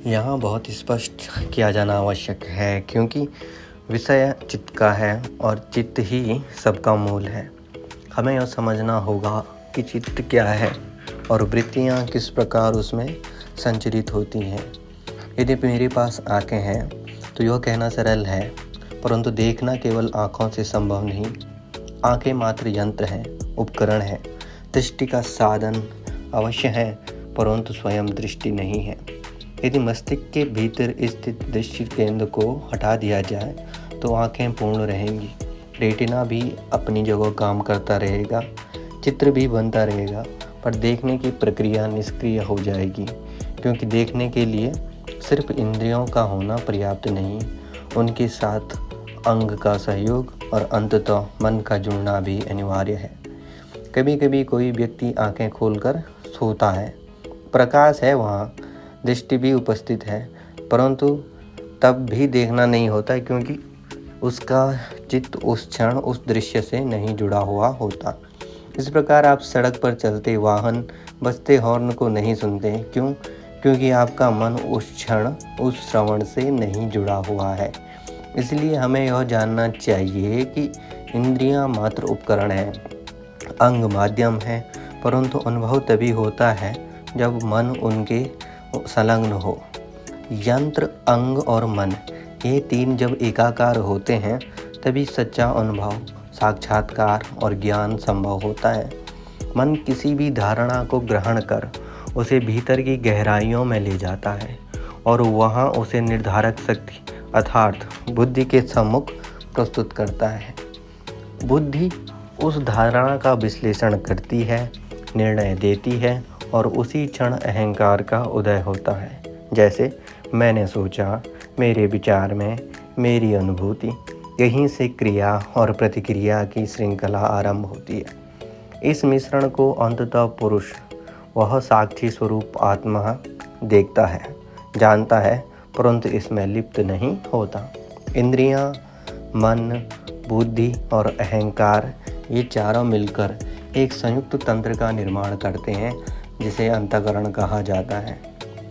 यहाँ बहुत स्पष्ट किया जाना आवश्यक है, क्योंकि विषय चित्त का है और चित्त ही सबका मूल है। हमें यह समझना होगा कि चित्त क्या है और वृत्तियाँ किस प्रकार उसमें संचरित होती हैं। यदि मेरे पास आँखें हैं तो यह कहना सरल है, परंतु देखना केवल आँखों से संभव नहीं। आँखें मात्र यंत्र हैं, उपकरण हैं, दृष्टि का साधन अवश्य है, परंतु स्वयं दृष्टि नहीं है। यदि मस्तिष्क के भीतर स्थित दृष्टि केंद्र को हटा दिया जाए तो आँखें पूर्ण रहेंगी, रेटिना भी अपनी जगह काम करता रहेगा, चित्र भी बनता रहेगा, पर देखने की प्रक्रिया निष्क्रिय हो जाएगी, क्योंकि देखने के लिए सिर्फ इंद्रियों का होना पर्याप्त नहीं, उनके साथ अंग का सहयोग और अंततः मन का जुड़ना भी अनिवार्य है। कभी कभी कोई व्यक्ति आंखें खोलकर सोता है, प्रकाश है वहाँ, दृष्टि भी उपस्थित है, परंतु तब भी देखना नहीं होता, क्योंकि उसका चित्त उस क्षण उस दृश्य से नहीं जुड़ा हुआ होता। इस प्रकार आप सड़क पर चलते वाहन बजते हॉर्न को नहीं सुनते। क्यों? क्योंकि आपका मन उस क्षण उस श्रवण से नहीं जुड़ा हुआ है। इसलिए हमें यह जानना चाहिए कि इंद्रियां मात्र उपकरण हैं, अंग माध्यम है, परंतु अनुभव तभी होता है जब मन उनके संलग्न हो। यंत्र, अंग और मन, ये तीन जब एकाकार होते हैं तभी सच्चा अनुभव, साक्षात्कार और ज्ञान संभव होता है। मन किसी भी धारणा को ग्रहण कर उसे भीतर की गहराइयों में ले जाता है और वहाँ उसे निर्धारक शक्ति अर्थात बुद्धि के सम्मुख प्रस्तुत करता है। बुद्धि उस धारणा का विश्लेषण करती है, निर्णय देती है और उसी क्षण अहंकार का उदय होता है। जैसे मैंने सोचा, मेरे विचार में, मेरी अनुभूति, यहीं से क्रिया और प्रतिक्रिया की श्रृंखला आरंभ होती है। इस मिश्रण को अंततः पुरुष, वह साक्षी स्वरूप आत्मा देखता है, जानता है, परंतु इसमें लिप्त नहीं होता। इंद्रियां, मन, बुद्धि और अहंकार, ये चारों मिलकर एक संयुक्त तंत्र का निर्माण करते हैं, जिसे अंतःकरण कहा जाता है।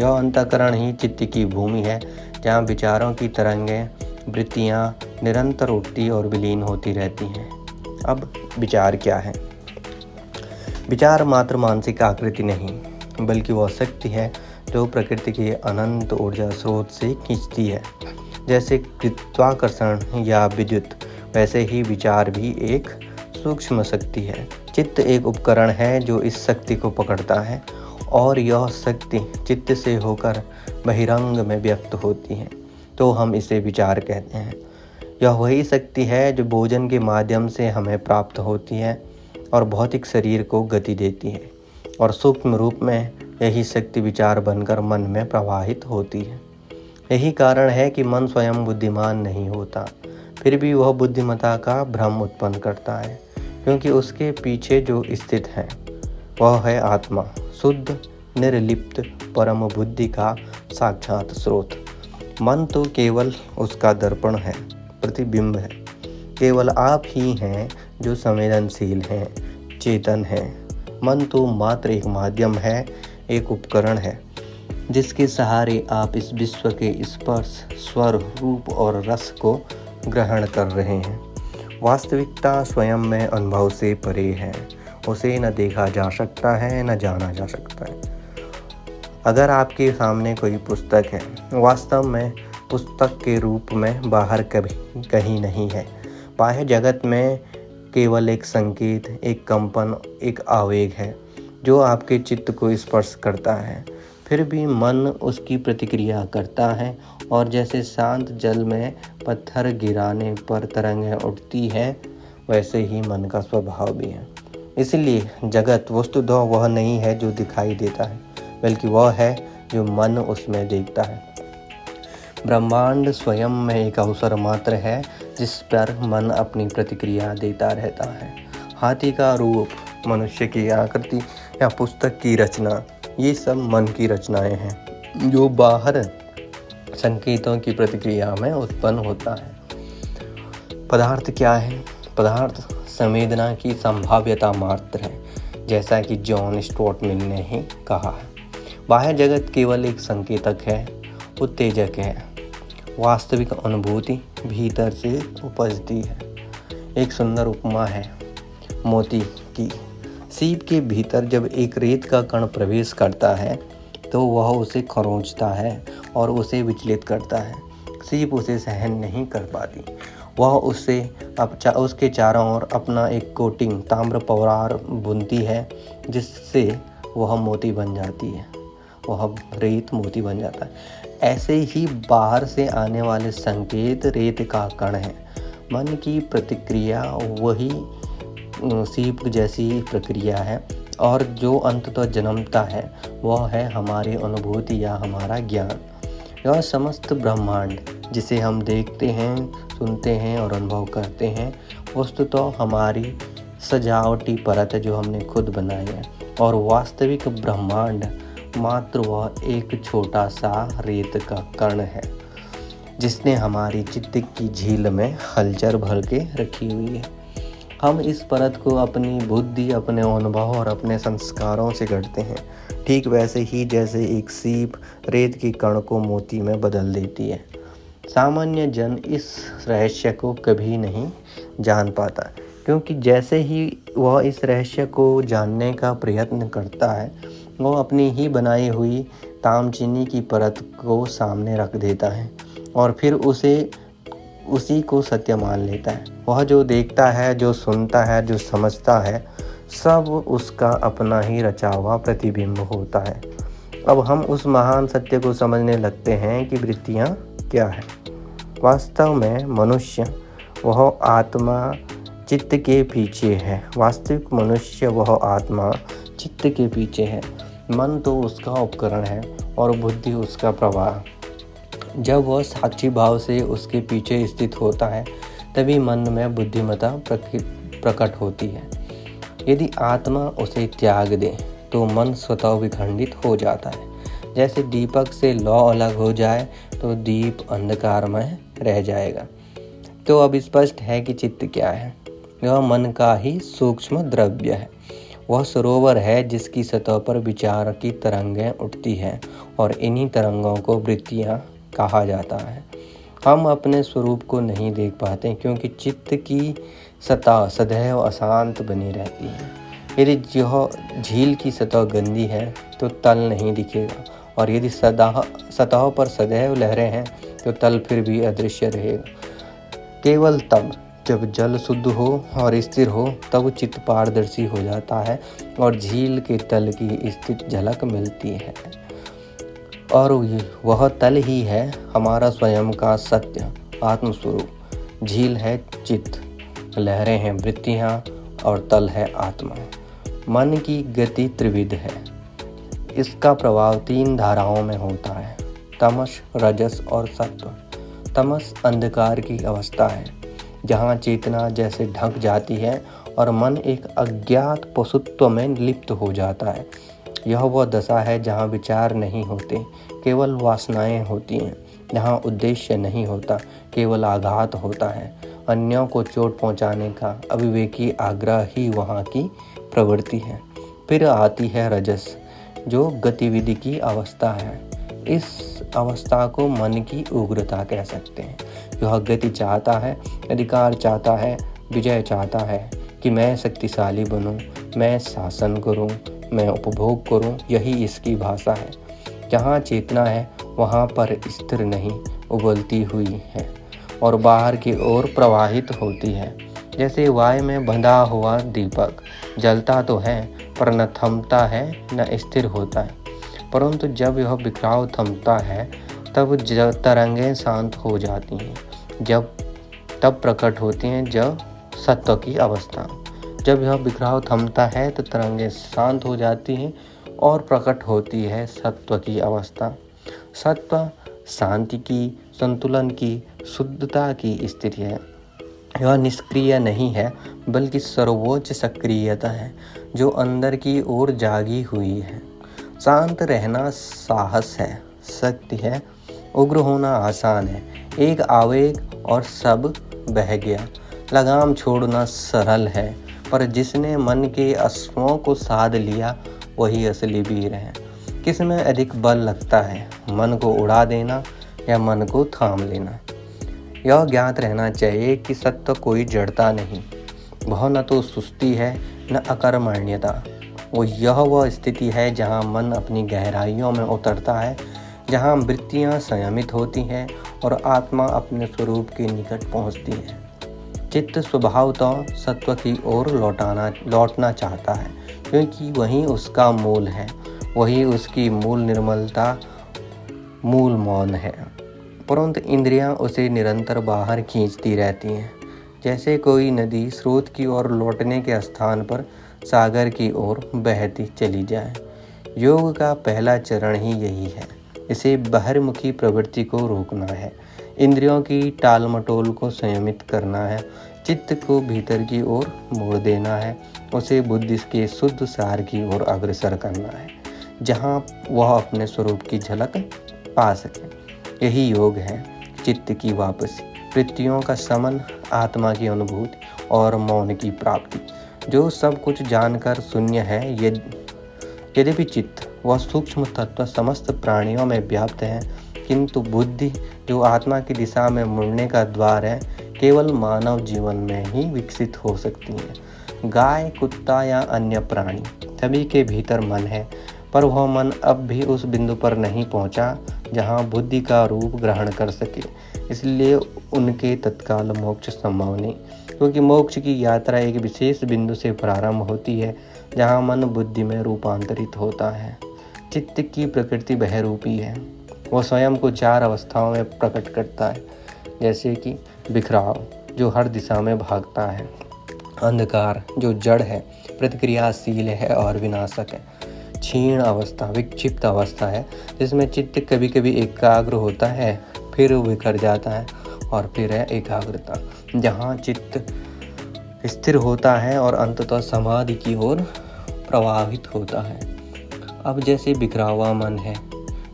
यह अंतःकरण ही चित्त की भूमि है, जहाँ विचारों की तरंगें, वृत्तियाँ निरंतर उठती और विलीन होती रहती हैं। अब विचार क्या है? विचार मात्र मानसिक आकृति नहीं, बल्कि वह शक्ति है जो प्रकृति के अनंत ऊर्जा स्रोत से खींचती है। जैसे गुरुत्वाकर्षण या विद्युत, वैसे ही विचार भी एक सूक्ष्म शक्ति है। चित्त एक उपकरण है जो इस शक्ति को पकड़ता है और यह शक्ति चित्त से होकर बहिरंग में व्यक्त होती है, तो हम इसे विचार कहते हैं। यह वही शक्ति है जो भोजन के माध्यम से हमें प्राप्त होती है और भौतिक शरीर को गति देती है, और सूक्ष्म रूप में यही शक्ति विचार बनकर मन में प्रवाहित होती है। यही कारण है कि मन स्वयं बुद्धिमान नहीं होता, फिर भी वह बुद्धिमत्ता का भ्रम उत्पन्न करता है, क्योंकि उसके पीछे जो स्थित है वह है आत्मा, शुद्ध निर्लिप्त परम बुद्धि का साक्षात स्रोत। मन तो केवल उसका दर्पण है, प्रतिबिंब है। केवल आप ही हैं जो संवेदनशील हैं, चेतन हैं। मन तो मात्र एक माध्यम है, एक उपकरण है, जिसके सहारे आप इस विश्व के स्पर्श, स्वर, रूप और रस को ग्रहण कर रहे हैं। वास्तविकता स्वयं में अनुभव से परे है, उसे न देखा जा सकता है, न जाना जा सकता है। अगर आपके सामने कोई पुस्तक है, वास्तव में पुस्तक के रूप में बाहर कभी कहीं नहीं है। बाह्य जगत में केवल एक संकेत, एक कंपन, एक आवेग है जो आपके चित्त को स्पर्श करता है। फिर भी मन उसकी प्रतिक्रिया करता है, और जैसे शांत जल में पत्थर गिराने पर तरंगें उठती हैं, वैसे ही मन का स्वभाव भी है। इसलिए जगत वस्तुतः वह नहीं है जो दिखाई देता है, बल्कि वह है जो मन उसमें देखता है। ब्रह्मांड स्वयं में एक अवसर मात्र है जिस पर मन अपनी प्रतिक्रिया देता रहता है। हाथी का रूप, मनुष्य की आकृति या पुस्तक की रचना, ये सब मन की रचनाएं हैं जो बाहर संकेतों की प्रतिक्रिया में उत्पन्न होता है। पदार्थ क्या है? पदार्थ संवेदना की संभाव्यता मात्र है, जैसा कि जॉन स्टुअर्ट मिल ने ही कहा है। बाह्य जगत केवल एक संकेतक है उत्तेजक है। वास्तविक अनुभूति भीतर से उपजती है। एक सुंदर उपमा है मोती की। सीप के भीतर जब एक रेत का कण प्रवेश करता है तो वह उसे खरोंचता है और उसे विचलित करता है। सीप उसे सहन नहीं कर पाती। वह उसके चारों ओर अपना एक कोटिंग ताम्र परार बुनती है, जिससे वह मोती बन जाती है। वह रेत मोती बन जाता है। ऐसे ही बाहर से आने वाले संकेत रेत का कण है। मन की प्रतिक्रिया वही सीप जैसी प्रक्रिया है, और जो अंततः जन्मता है वह है हमारी अनुभूति या हमारा ज्ञान। यह समस्त ब्रह्मांड जिसे हम देखते हैं, सुनते हैं और अनुभव करते हैं, वस्तुतः हमारी सजावटी परत जो हमने खुद बनाई है। और वास्तविक ब्रह्मांड मात्र वह एक छोटा सा रेत का कण है जिसने हमारी चित्त की झील में हलचल भर के रखी हुई है। हम इस परत को अपनी बुद्धि, अपने अनुभव और अपने संस्कारों से गढ़ते हैं, ठीक वैसे ही जैसे एक सीप रेत के कण को मोती में बदल देती है। सामान्य जन इस रहस्य को कभी नहीं जान पाता, क्योंकि जैसे ही वह इस रहस्य को जानने का प्रयत्न करता है, वह अपनी ही बनाई हुई तामचीनी की परत को सामने रख देता है और फिर उसी को सत्य मान लेता है। वह जो देखता है, जो सुनता है, जो समझता है, सब उसका अपना ही रचा हुआ प्रतिबिंब होता है। अब हम उस महान सत्य को समझने लगते हैं कि वृत्तियाँ क्या है। वास्तव में मनुष्य वह आत्मा चित्त के पीछे है। वास्तविक मनुष्य वह आत्मा चित्त के पीछे है। मन तो उसका उपकरण है और बुद्धि उसका प्रवाह। जब वह साक्षी भाव से उसके पीछे स्थित होता है, तभी मन में बुद्धिमत्ता प्रकट होती है। यदि आत्मा उसे त्याग दे तो मन स्वतः विखंडित हो जाता है। जैसे दीपक से लौ अलग हो जाए तो दीप अंधकार में रह जाएगा। तो अब स्पष्ट है कि चित्त क्या है। यह मन का ही सूक्ष्म द्रव्य है। वह सरोवर है जिसकी सतह पर विचार की तरंगें उठती हैं, और इन्हीं तरंगों को वृत्तियाँ कहा जाता है। हम अपने स्वरूप को नहीं देख पाते, क्योंकि चित्त की सतह सदैव अशांत बनी रहती है। यदि यह झील की सतह गंदी है तो तल नहीं दिखेगा, और यदि सतह पर सदैव लहरें हैं तो तल फिर भी अदृश्य रहेगा। केवल तब जब जल शुद्ध हो और स्थिर हो, तब चित्त पारदर्शी हो जाता है और झील के तल की स्थित झलक मिलती है। और वह तल ही है हमारा स्वयं का सत्य आत्मस्वरूप। झील है चित्त, लहरें हैं वृत्तियाँ, और तल है आत्मा। मन की गति त्रिविध है। इसका प्रभाव 3 धाराओं में होता है, तमस, रजस और सत्व। तमस अंधकार की अवस्था है, जहाँ चेतना जैसे ढक जाती है और मन एक अज्ञात पशुत्व में लिप्त हो जाता है। यह वह दशा है जहाँ विचार नहीं होते, केवल वासनाएं होती हैं, जहाँ उद्देश्य नहीं होता, केवल आघात होता है। अन्यों को चोट पहुँचाने का अविवेकी आग्रह ही वहाँ की प्रवृत्ति है। फिर आती है रजस, जो गतिविधि की अवस्था है। इस अवस्था को मन की उग्रता कह सकते हैं। यह गति चाहता है, अधिकार चाहता है, विजय चाहता है कि मैं शक्तिशाली बनूं, मैं शासन करूं, मैं उपभोग करूं। यही इसकी भाषा है। जहाँ चेतना है वहाँ पर स्थिर नहीं, उबलती हुई है और बाहर की ओर प्रवाहित होती है। जैसे वायु में बंधा हुआ दीपक जलता तो है, पर न थमता है न स्थिर होता है। परंतु जब यह बिखराव थमता है तब तरंगें शांत हो जाती हैं। तब प्रकट होती हैं जब सत्व की अवस्था। जब यह बिखराव थमता है तो तरंगें शांत हो जाती हैं और प्रकट होती है सत्व की अवस्था। सत्व शांति की, संतुलन की, शुद्धता की स्थिति है। यह निष्क्रिय नहीं है, बल्कि सर्वोच्च सक्रियता है जो अंदर की ओर जागी हुई है। शांत रहना साहस है, शक्ति है। उग्र होना आसान है, एक आवेग और सब बह गया। लगाम छोड़ना सरल है, पर जिसने मन के अश्वों को साध लिया वही असली वीर है। किस में अधिक बल लगता है, मन को उड़ा देना या मन को थाम लेना। यह ज्ञात रहना चाहिए कि सत्व कोई जड़ता नहीं, वह न तो सुस्ती है न अकर्मण्यता। वह स्थिति है जहाँ मन अपनी गहराइयों में उतरता है, जहाँ वृत्तियाँ संयमित होती हैं और आत्मा अपने स्वरूप के निकट पहुँचती है। चित्त स्वभावतः सत्व की ओर लौटना चाहता है, क्योंकि वही उसका मूल है, वही उसकी मूल निर्मलता, मूल मौन है। परंतु इंद्रियां उसे निरंतर बाहर खींचती रहती हैं, जैसे कोई नदी स्रोत की ओर लौटने के स्थान पर सागर की ओर बहती चली जाए। योग का पहला चरण ही यही है, इसे बाहरमुखी प्रवृत्ति को रोकना है, इंद्रियों की टालमटोल को संयमित करना है, चित्त को भीतर की ओर मोड़ देना है, उसे बुद्धि के शुद्ध सार की ओर अग्रसर करना है, जहाँ वह अपने स्वरूप की झलक पा सके। यही योग है, चित्त की वापसी, वृत्तियों का समन, आत्मा की अनुभूति और मौन की प्राप्ति। जो सब कुछ जानकर शून्य है, यद्यपि चित्त वह सूक्ष्म तत्व समस्त प्राणियों में व्याप्त है, किंतु बुद्धि जो आत्मा की दिशा में मुड़ने का द्वार है, केवल मानव जीवन में ही विकसित हो सकती है। गाय, कुत्ता या अन्य प्राणी सभी के भीतर मन है, पर वह मन अब भी उस बिंदु पर नहीं पहुंचा जहां बुद्धि का रूप ग्रहण कर सके। इसलिए उनके तत्काल मोक्ष संभव नहीं, क्योंकि मोक्ष की यात्रा एक विशेष बिंदु से प्रारंभ होती है जहां मन बुद्धि में रूपांतरित होता है। चित्त की प्रकृति बहुरूपी है, वह स्वयं को 4 अवस्थाओं में प्रकट करता है, जैसे कि बिखराव जो हर दिशा में भागता है, अंधकार जो जड़ है, प्रतिक्रियाशील है और विनाशक है, क्षीण अवस्था विक्षिप्त अवस्था है जिसमें चित्त कभी कभी एकाग्र होता है, फिर बिखर जाता है, और फिर है एकाग्रता जहाँ चित्त स्थिर होता है और अंततः समाधि की ओर प्रवाहित होता है। अब जैसे बिखरा हुआ मन है,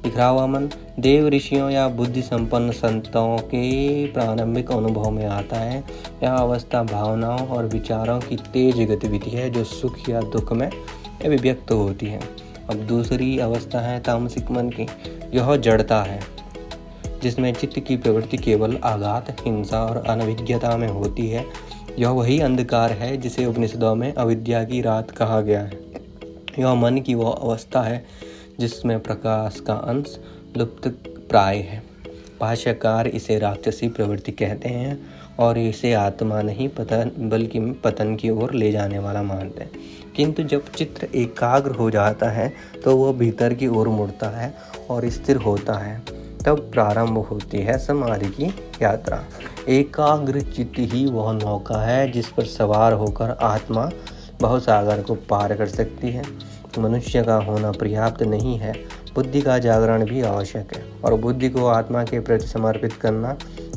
बिखरा हुआ मन देव ऋषियों या बुद्धि संपन्न संतों के प्रारंभिक अनुभव में आता है। यह अवस्था भावनाओं और विचारों की तेज गतिविधि है जो सुख या दुख में अभिव्यक्त होती है। अब दूसरी अवस्था है तामसिक मन की, यह जड़ता है जिसमें चित्त की प्रवृत्ति केवल आघात, हिंसा और अनभिज्ञता में होती है। यह वही अंधकार है जिसे उपनिषदों में अविद्या की रात कहा गया है। यह मन की वह अवस्था है जिसमें प्रकाश का अंश लुप्त प्राय है। भाष्यकार इसे राक्षसी प्रवृत्ति कहते हैं और इसे आत्मा नहीं बल्कि पतन की ओर ले जाने वाला मानते हैं। किंतु जब चित्त एकाग्र हो जाता है तो वह भीतर की ओर मुड़ता है और स्थिर होता है, तब प्रारंभ होती है समाधि की यात्रा। एकाग्र चित्त ही वह नौका है जिस पर सवार होकर आत्मा भवसागर को पार कर सकती है। मनुष्य का होना पर्याप्त नहीं है, बुद्धि का जागरण भी आवश्यक है, और बुद्धि को आत्मा के प्रति समर्पित करना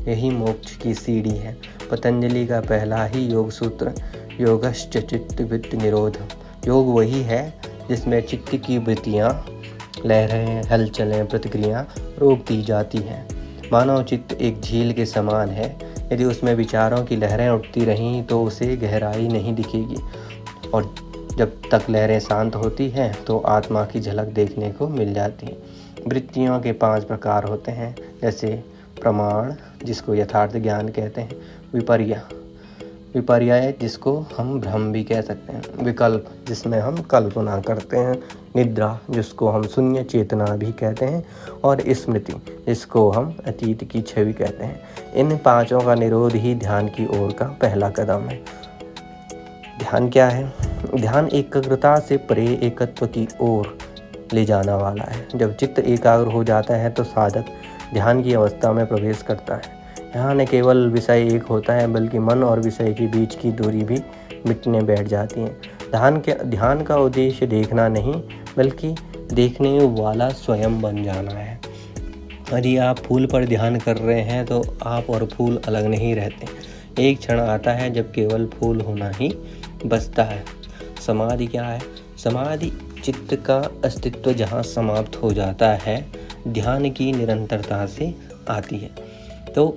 यही मोक्ष की सीढ़ी है। पतंजलि का पहला ही योग सूत्र योगश्च चित्त वृत्ति निरोध। योग वही है जिसमें चित्त की वृत्तियाँ, लहरें, हलचलें, प्रतिक्रिया रोक दी जाती हैं। मानव चित्त एक झील के समान है, यदि उसमें विचारों की लहरें उठती रहें तो उसे गहराई नहीं दिखेगी, और जब तक लहरें शांत होती हैं तो आत्मा की झलक देखने को मिल जाती है। वृत्तियों के 5 प्रकार होते हैं, जैसे प्रमाण जिसको यथार्थ ज्ञान कहते हैं, विपर्य जिसको हम भ्रम भी कह सकते हैं, विकल्प जिसमें हम कल्पना करते हैं, निद्रा जिसको हम शून्य चेतना भी कहते हैं, और स्मृति जिसको हम अतीत की छवि कहते हैं। इन 5 का निरोध ही ध्यान की ओर का पहला कदम है। ध्यान क्या है? ध्यान एकाग्रता से परे एकत्व की ओर ले जाना वाला है। जब चित्त एकाग्र हो जाता है तो साधक ध्यान की अवस्था में प्रवेश करता है। यहाँ न केवल विषय एक होता है, बल्कि मन और विषय के बीच की दूरी भी मिटने बैठ जाती है। ध्यान का उद्देश्य देखना नहीं, बल्कि देखने वाला स्वयं बन जाना है। यदि आप फूल पर ध्यान कर रहे हैं तो आप और फूल अलग नहीं रहते। एक क्षण आता है जब केवल फूल होना ही बचता है। समाधि क्या है? समाधि चित्त का अस्तित्व जहाँ समाप्त हो जाता है, ध्यान की निरंतरता से आती है। तो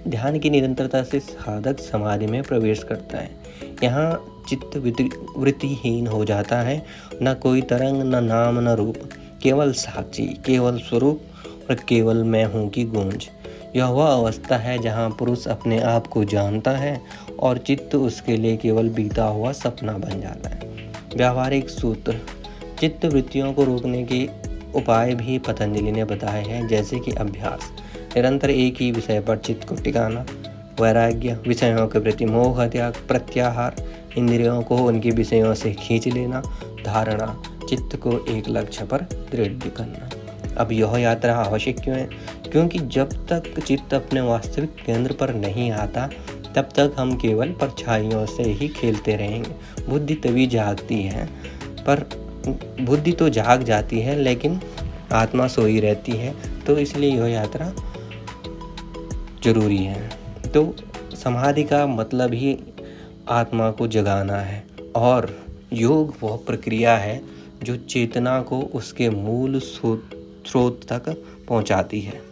ध्यान की निरंतरता से साधक समाधि में प्रवेश करता है। यहाँ चित्त वृत्तिहीन हो जाता है, न कोई तरंग, न नाम, न रूप, केवल साक्षी, केवल स्वरूप और केवल मैं हूँ की गूंज। यह वह अवस्था है जहाँ पुरुष अपने आप को जानता है और चित्त उसके लिए केवल बीता हुआ सपना बन जाता है। व्यावहारिक सूत्र। चित्त वृत्तियों को रोकने के उपाय भी पतंजलि ने बताए हैं, जैसे कि अभ्यास, निरंतर एक ही विषय पर चित्त को टिकाना, वैराग्य, विषयों के प्रति मोह त्याग, प्रत्याहार, इंद्रियों को उनके विषयों से खींच लेना, धारणा, चित्त को एक लक्ष्य पर दृढ़ करना। अब यह यात्रा आवश्यक क्यों है? क्योंकि जब तक चित्त अपने वास्तविक केंद्र पर नहीं आता तब तक हम केवल परछाइयों से ही खेलते रहेंगे। बुद्धि तभी जागती है, पर बुद्धि तो जाग जाती है लेकिन आत्मा सोई रहती है, तो इसलिए यह यात्रा जरूरी है। तो समाधि का मतलब ही आत्मा को जगाना है और योग वह प्रक्रिया है जो चेतना को उसके मूल स्रोत तक पहुंचाती है।